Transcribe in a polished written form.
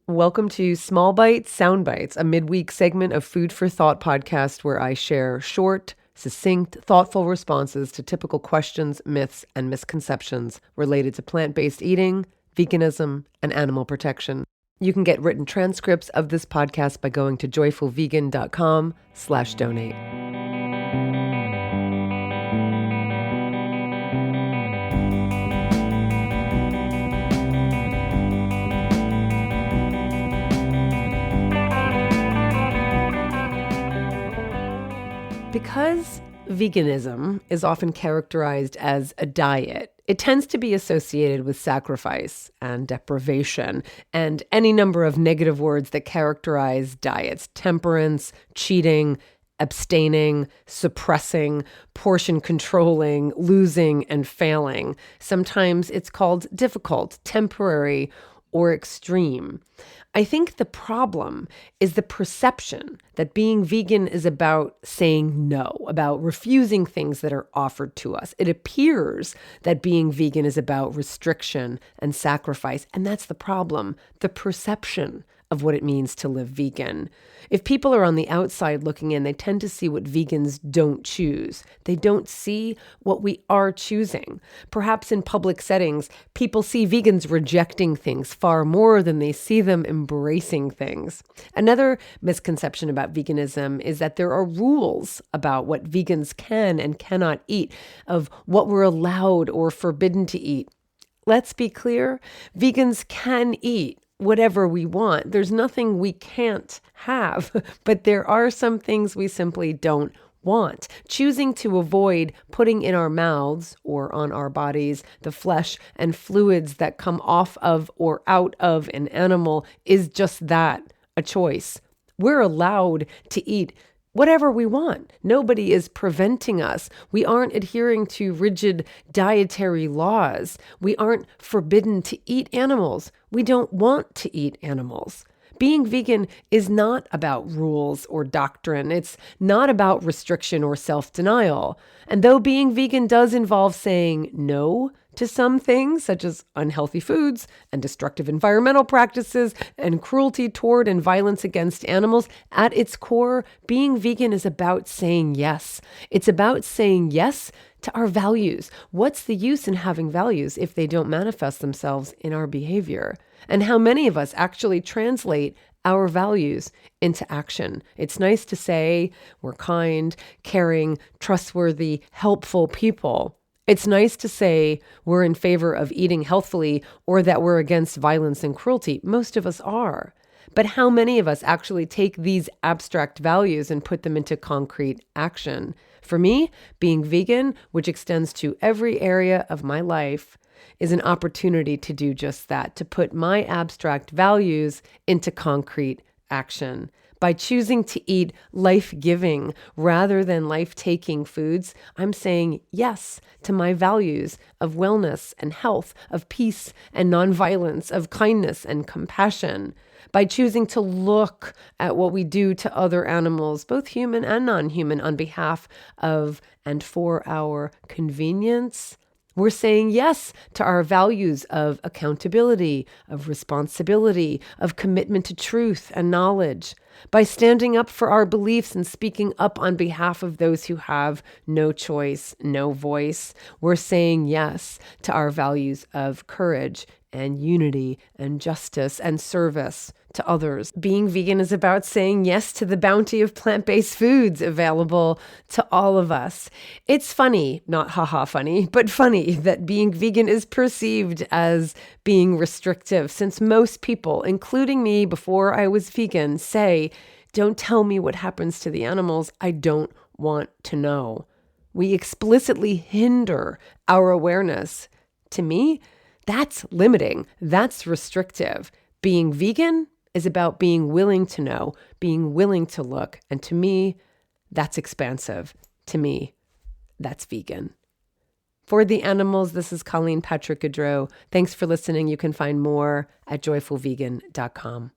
Welcome to Small Bites, Sound Bites, a midweek segment of Food for Thought podcast where I share short, succinct, thoughtful responses to typical questions, myths, and misconceptions related to plant-based eating, veganism, and animal protection. You can get written transcripts of this podcast by going to joyfulvegan.com/donate. Because veganism is often characterized as a diet, it tends to be associated with sacrifice and deprivation and any number of negative words that characterize diets: temperance, cheating, abstaining, suppressing, portion controlling, losing, and failing. Sometimes it's called difficult, temporary, or extreme. I think the problem is the perception that being vegan is about saying no, about refusing things that are offered to us. It appears that being vegan is about restriction and sacrifice, and that's the problem, the perception of what it means to live vegan. If people are on the outside looking in, they tend to see what vegans don't choose. They don't see what we are choosing. Perhaps in public settings, people see vegans rejecting things far more than they see them embracing things. Another misconception about veganism is that there are rules about what vegans can and cannot eat, of what we're allowed or forbidden to eat. Let's be clear, vegans can eat whatever we want. There's nothing we can't have, but there are some things we simply don't want. Choosing to avoid putting in our mouths or on our bodies the flesh and fluids that come off of or out of an animal is just that, a choice. We're allowed to eat whatever we want. Nobody is preventing us. We aren't adhering to rigid dietary laws. We aren't forbidden to eat animals. We don't want to eat animals. Being vegan is not about rules or doctrine. It's not about restriction or self-denial. And though being vegan does involve saying no to some things, such as unhealthy foods and destructive environmental practices and cruelty toward and violence against animals, at its core, being vegan is about saying yes. It's about saying yes to our values. What's the use in having values if they don't manifest themselves in our behavior? And how many of us actually translate our values into action? It's nice to say we're kind, caring, trustworthy, helpful people. It's nice to say we're in favor of eating healthfully or that we're against violence and cruelty. Most of us are. But how many of us actually take these abstract values and put them into concrete action? For me, being vegan, which extends to every area of my life, is an opportunity to do just that, to put my abstract values into concrete action. By choosing to eat life-giving rather than life-taking foods, I'm saying yes to my values of wellness and health, of peace and nonviolence, of kindness and compassion. By choosing to look at what we do to other animals, both human and non-human, on behalf of and for our convenience, we're saying yes to our values of accountability, of responsibility, of commitment to truth and knowledge. By standing up for our beliefs and speaking up on behalf of those who have no choice, no voice, we're saying yes to our values of courage and unity and justice and service to others. Being vegan is about saying yes to the bounty of plant-based foods available to all of us. It's funny, not haha funny, but funny that being vegan is perceived as being restrictive, since most people, including me before I was vegan, say, "Don't tell me what happens to the animals. I don't want to know." We explicitly hinder our awareness. To me, that's limiting. That's restrictive. Being vegan is about being willing to know, being willing to look. And to me, that's expansive. To me, that's vegan. For the animals, this is Colleen Patrick-Goudreau. Thanks for listening. You can find more at joyfulvegan.com.